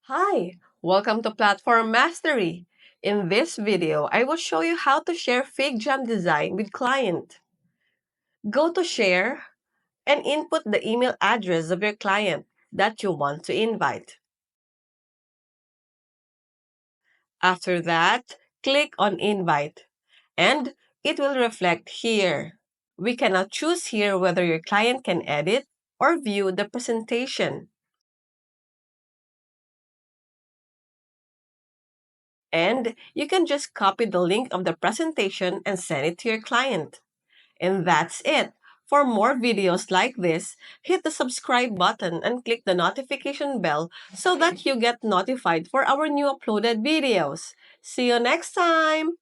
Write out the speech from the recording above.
Hi, welcome to Platform Mastery. In this video, I will show you how to share Figjam Design with client. Go to Share and input the email address of your client that you want to invite. After that, click on Invite and it will reflect here. We can now choose here whether your client can edit or view the presentation. And you can just copy the link of the presentation and send it to your client. And that's it. For more videos like this, hit the subscribe button and click the notification bell so that you get notified for our new uploaded videos. See you next time!